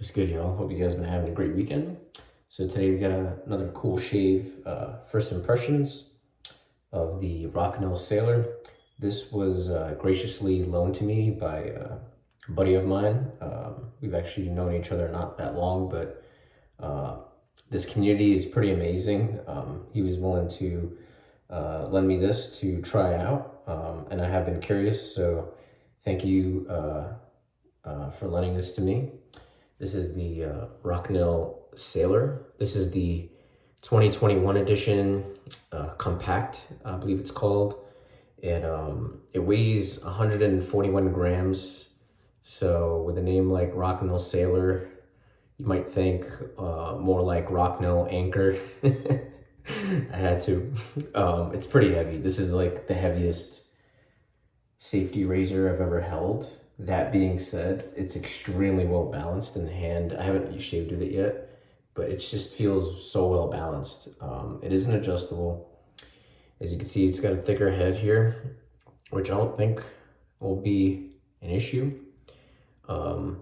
It's good, y'all. Hope you guys been having a great weekend. So today we got another cool shave, first impressions of the Rocnel Sailor. This was graciously loaned to me by a buddy of mine. We've actually known each other not that long, but this community is pretty amazing. He was willing to lend me this to try out, and I have been curious, so thank you for lending this to me. This is the Rocnel Sailor. This is the 2021 edition, compact, I believe it's called. It weighs 141 grams. So with a name like Rocnel Sailor, you might think more like Rocnel Anchor. I had to. It's pretty heavy. This is like the heaviest safety razor I've ever held. That being said, it's extremely well balanced in the hand. I haven't shaved with it yet, but it just feels so well balanced. It isn't adjustable. As you can see, it's got a thicker head here, which I don't think will be an issue. But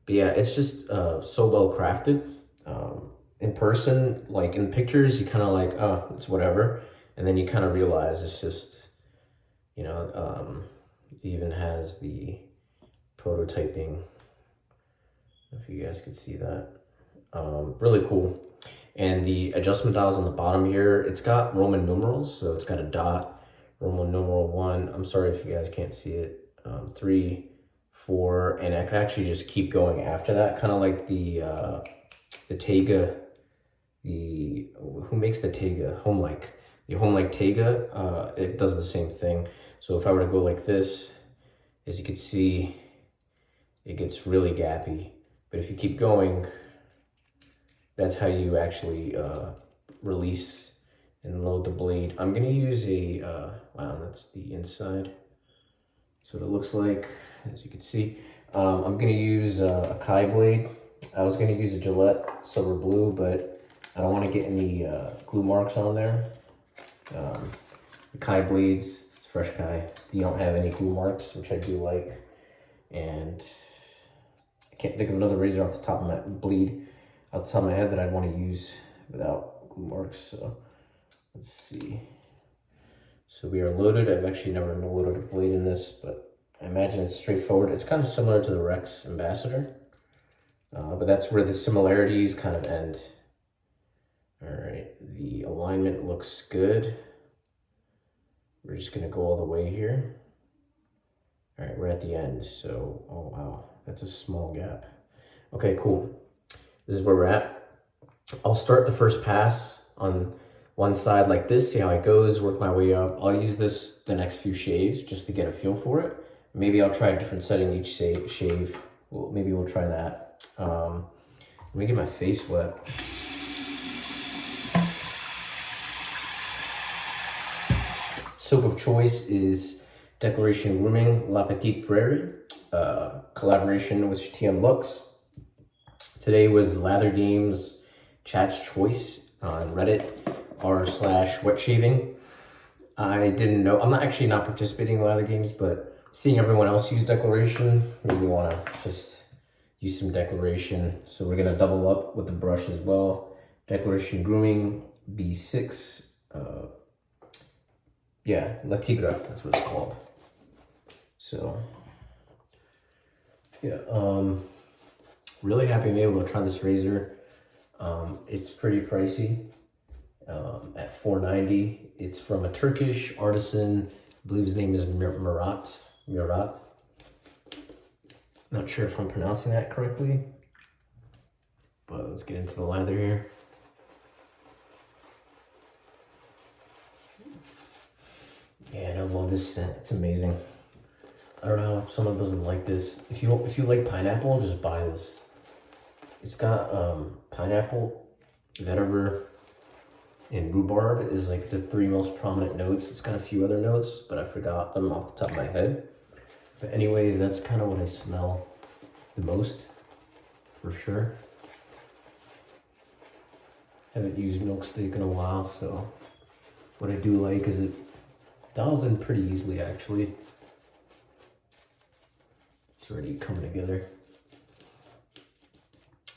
yeah, it's just so well crafted. In person, like in pictures, you kind of like, oh, it's whatever. And then you kind of realize it's just, it even has the prototyping. I don't know if you guys could see that. Really cool. And the adjustment dials on the bottom here, it's got Roman numerals, so it's got a dot, Roman numeral 1. I'm sorry if you guys can't see it. 3, 4, and I could actually just keep going after that, kind of like the Tega. Who makes the Tega? Homelike. The Homelike Tega, it does the same thing. So if I were to go like this, as you can see, it gets really gappy. But if you keep going, that's how you actually release and load the blade. I'm gonna use a, wow, that's the inside. That's what it looks like, as you can see. I'm gonna use a Kai blade. I was gonna use a Gillette Silver Blue, but I don't wanna get any glue marks on there. The Kai blades, it's fresh Kai. You don't have any glue marks, which I do like. And I can't think of another razor off the top of my off the top of my head that I'd want to use without glue marks. So let's see. So we are loaded. I've actually never loaded a blade in this, but I imagine it's straightforward. It's kind of similar to the Rex Ambassador, but that's where the similarities kind of end. All right, the alignment looks good. We're just gonna go all the way here. All right, we're at the end. So, oh wow, that's a small gap. Okay, cool. This is where we're at. I'll start the first pass on one side like this, see how it goes, work my way up. I'll use this the next few shaves just to get a feel for it. Maybe I'll try a different setting each shave. Well, maybe we'll try that. Let me get my face wet. Soap of choice is Declaration Grooming La Petite Prairie, collaboration with Chatillon Lux. Today was Lather Games Chat's Choice on Reddit, r/wet shaving. I didn't know, I'm actually not participating in Lather Games, but seeing everyone else use Declaration made me want to just use some Declaration. So we're going to double up with the brush as well. Declaration Grooming B6, yeah, La Tigré, that's what it's called. So, yeah, really happy I'm able to try this razor. It's pretty pricey, at $4.90. It's from a Turkish artisan. I believe his name is Murat. Not sure if I'm pronouncing that correctly, but let's get into the lather here. Yeah, I love this scent. It's amazing. I don't know if someone doesn't like this. If you like pineapple, just buy this. It's got pineapple, vetiver, and rhubarb is like the 3 most prominent notes. It's got a few other notes, but I forgot them off the top of my head. But anyways, that's kind of what I smell the most, for sure. Haven't used milk steak in a while, so what I do like is it dials in pretty easily, actually. It's already coming together.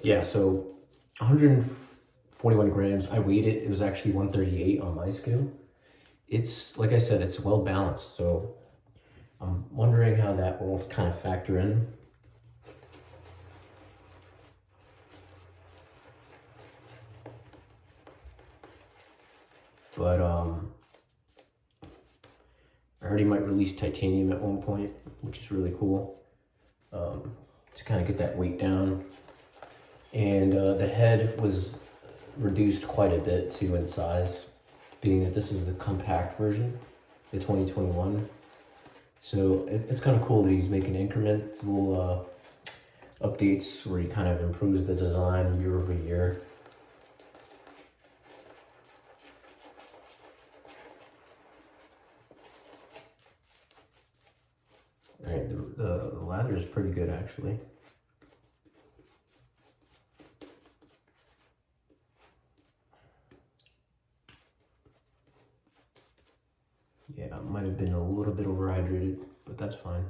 Yeah, so 141 grams. I weighed it. It was actually 138 on my scale. It's, like I said, it's well balanced. So I'm wondering how that will kind of factor in. But I already might release titanium at one point, which is really cool, to kind of get that weight down. And the head was reduced quite a bit too in size, being that this is the compact version, the 2021. So it's kind of cool that he's making incremental updates where he kind of improves the design year over year. All right, the lather is pretty good actually. Yeah, I might have been a little bit overhydrated, but that's fine.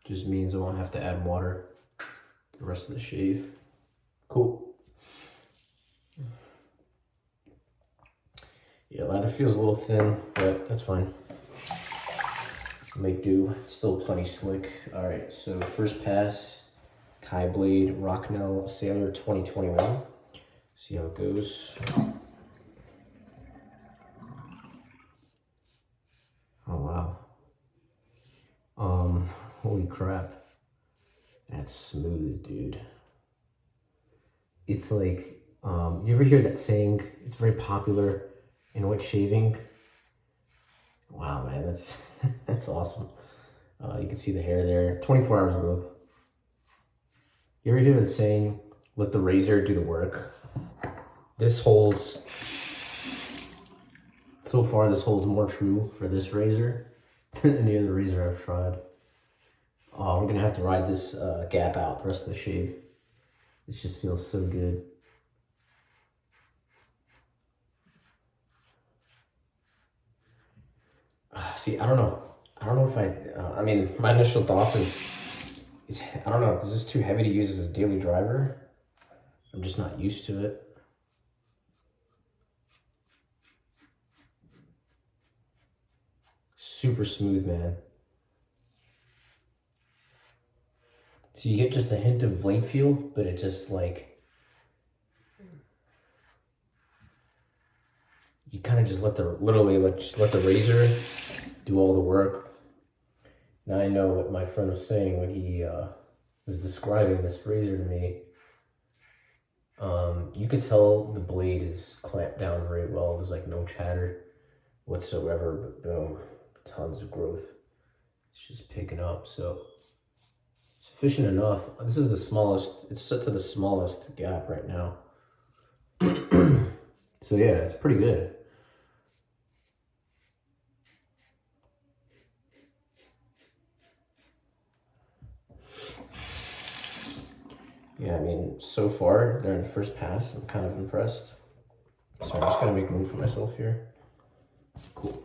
Just means I won't have to add water the rest of the shave. Cool. Yeah, lather feels a little thin, but that's fine. Make do, still plenty slick. All right, so first pass, Kai Blade Rocnel Sailor 2021. See how it goes. Oh wow. Holy crap. That's smooth, dude. It's like, you ever hear that saying? It's very popular in wet shaving. Wow, man, that's that's awesome. You can see the hair there. 24 hours growth. You ever hear the saying, let the razor do the work? This holds, so far this holds more true for this razor than any other razor I've tried. Oh, we're gonna have to ride this gap out the rest of the shave. This just feels so good. See, I don't know. I don't know if I mean, my initial thoughts is, I don't know, this is too heavy to use as a daily driver. I'm just not used to it. Super smooth, man. So you get just a hint of blade feel, but it just like, you kind of just literally let the razor do all the work. Now I know what my friend was saying when he was describing this razor to me. You could tell the blade is clamped down very well. There's like no chatter whatsoever, but boom, tons of growth. It's just picking up, so sufficient enough. This is the smallest, it's set to the smallest gap right now. So yeah, it's pretty good. Yeah, I mean, so far, during the first pass, I'm kind of impressed. So I'm just gonna make room for myself here. Cool.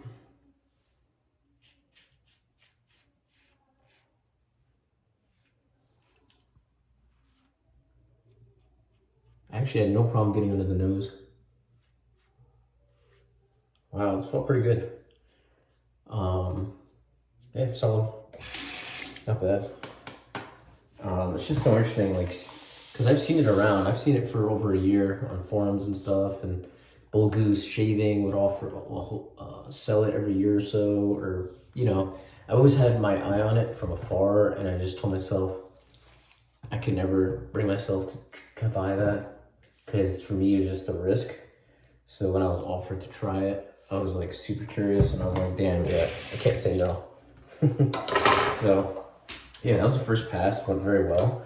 I actually had no problem getting under the nose. Wow, this felt pretty good. Yeah, solid. Not bad. It's just so interesting, like, because I've seen it around. I've seen it for over a year on forums and stuff, and Bull Goose Shaving would offer, sell it every year or so, or, you know, I always had my eye on it from afar, and I just told myself, I could never bring myself to buy that, because for me, it was just a risk. So when I was offered to try it, I was like super curious, and I was like, damn, yeah, I can't say no. So yeah, that was the first pass, went very well.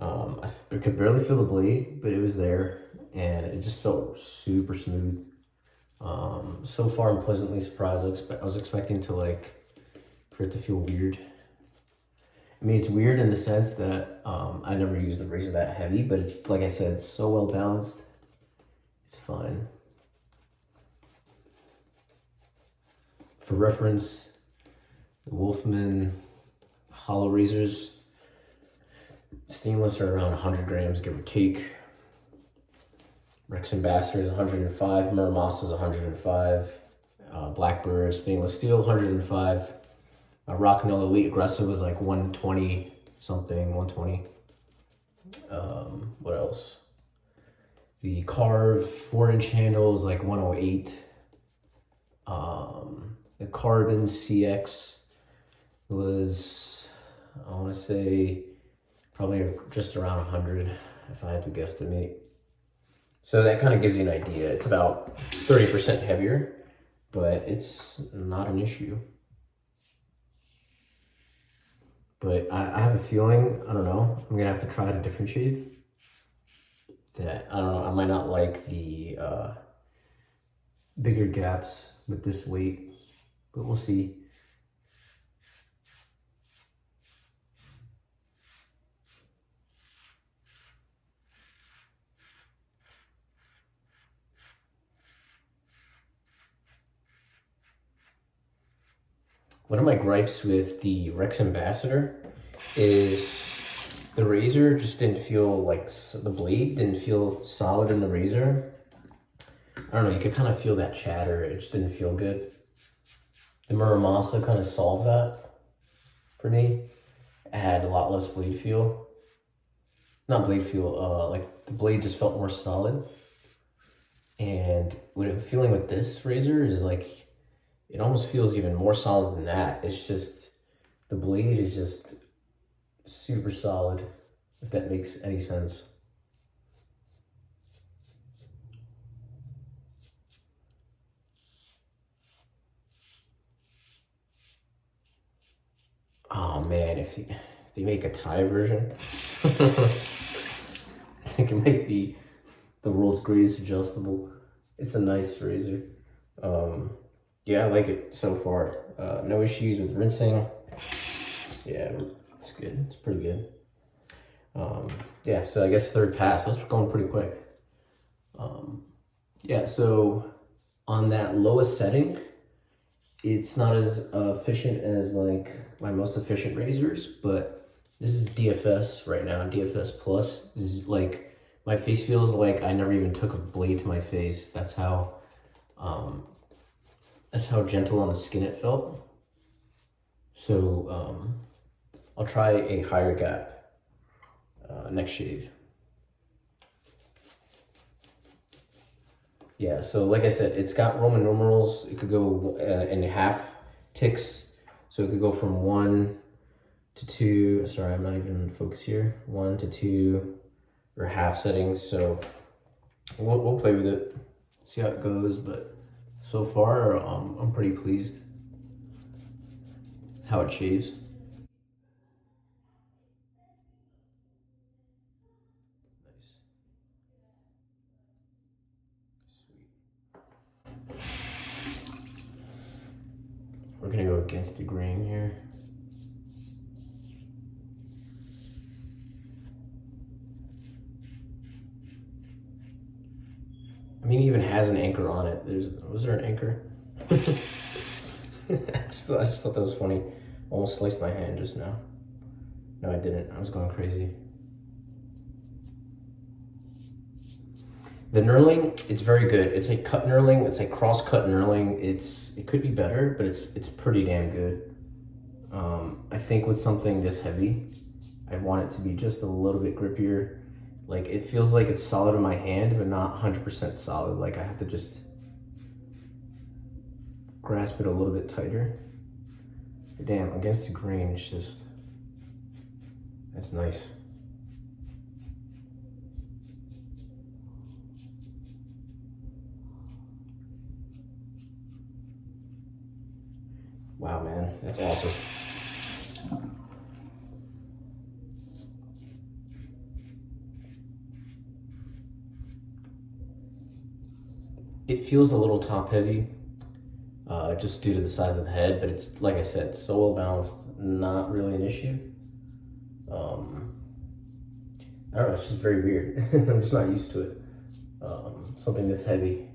I could barely feel the blade, but it was there, and it just felt super smooth. So far, I'm pleasantly surprised. I was expecting to for it to feel weird. I mean, it's weird in the sense that I never used the razor that heavy, but it's, like I said, it's so well balanced. It's fine. For reference, the Wolfman hollow razors Stainless are around 100 grams, give or take. Rex Ambassador is 105, Muramos is 105. Blackbird stainless steel, 105. Rocnel Elite Aggressive was like 120 something, 120. What else? The Carve 4-inch handle is like 108. The Carbon CX was, I want to say, probably just around 100 if I had to guesstimate. So that kind of gives you an idea. It's about 30% heavier, but it's not an issue. But I have a feeling, I don't know, I'm gonna have to try a different shave. That, I don't know, I might not like the bigger gaps with this weight, but we'll see. One of my gripes with the Rex Ambassador is the razor just didn't feel like, the blade didn't feel solid in the razor. I don't know, you could kind of feel that chatter, it just didn't feel good. The Muramasa kind of solved that for me. It had a lot less blade feel. Not blade feel, like the blade just felt more solid. And what I'm feeling with this razor is like, it almost feels even more solid than that. It's just, the blade is just super solid, if that makes any sense. Oh man, if they make a Thai version, I think it might be the world's greatest adjustable. It's a nice razor. Yeah, I like it so far. No issues with rinsing. Yeah, it's good. It's pretty good. Yeah, so I guess third pass. That's going pretty quick. Yeah, so on that lowest setting, it's not as efficient as like my most efficient razors, but this is DFS right now. DFS Plus. This is like, my face feels like I never even took a blade to my face. That's how gentle on the skin it felt. So I'll try a higher gap next shave. Yeah, so like I said, it's got Roman numerals. It could go in half ticks. So it could go from 1 to 2. Sorry, I'm not even in focus here. 1 to 2 or half settings. So we'll play with it, see how it goes. But so far, I'm pretty pleased how it shaves. Nice. Sweet. We're gonna go against the grain here. I mean, it even has an anchor on it. Was there an anchor? I just thought that was funny. Almost sliced my hand just now. No, I didn't. I was going crazy. The knurling, it's very good. It's a cut knurling. It's a cross-cut knurling. It could be better, but it's pretty damn good. I think with something this heavy, I want it to be just a little bit grippier. Like, it feels like it's solid in my hand, but not 100% solid. Like, I have to just grasp it a little bit tighter. But damn, against the grain, it's just, that's nice. Wow, man, that's awesome. It feels a little top heavy, just due to the size of the head, but it's, like I said, so well balanced, not really an issue. I don't know, it's just very weird. I'm just not used to it. Something this heavy.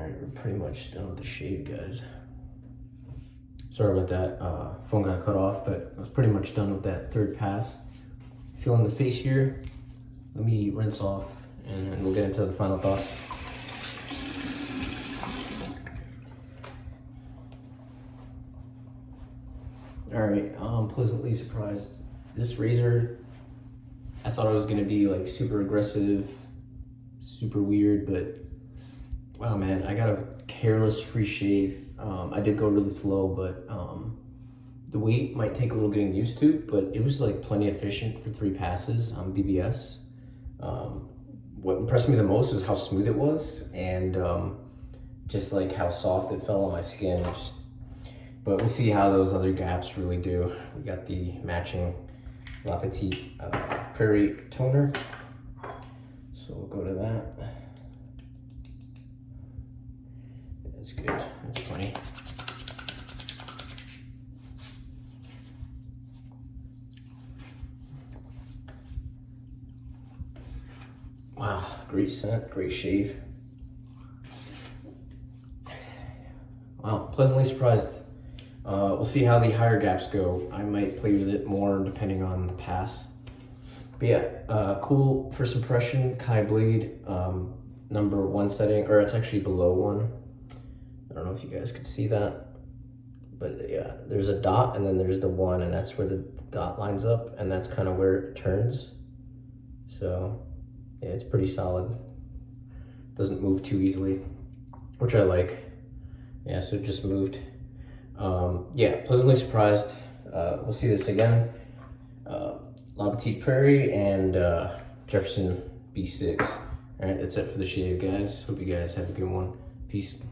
Alright, we're pretty much done with the shave, guys. Sorry about that, phone got cut off, but I was pretty much done with that third pass. Feeling the face here. Let me rinse off and then we'll get into the final thoughts. Alright, I'm pleasantly surprised. This razor, I thought it was gonna be like super aggressive, super weird, but wow, man, I got a careless free shave. I did go really slow, but the weight might take a little getting used to, but it was like plenty efficient for 3 passes on BBS. What impressed me the most is how smooth it was, and just like how soft it fell on my skin. But we'll see how those other gaps really do. We got the matching Petite Prairie toner, so we'll go to that. That's good, that's plenty. Wow, great scent, great shave. Wow, pleasantly surprised. We'll see how the higher gaps go. I might play with it more depending on the pass. But yeah, cool first impression, Kai Blade, number 1 setting, or it's actually below 1. I don't know if you guys could see that, but yeah, there's a dot and then there's the 1, and that's where the dot lines up, and that's kind of where it turns. So yeah, it's pretty solid. Doesn't move too easily, which I like. Yeah, so it just moved. Yeah, pleasantly surprised. We'll see this again. La Petite Prairie and Jefferson B6. All right, that's it for the shave, guys. Hope you guys have a good one. Peace.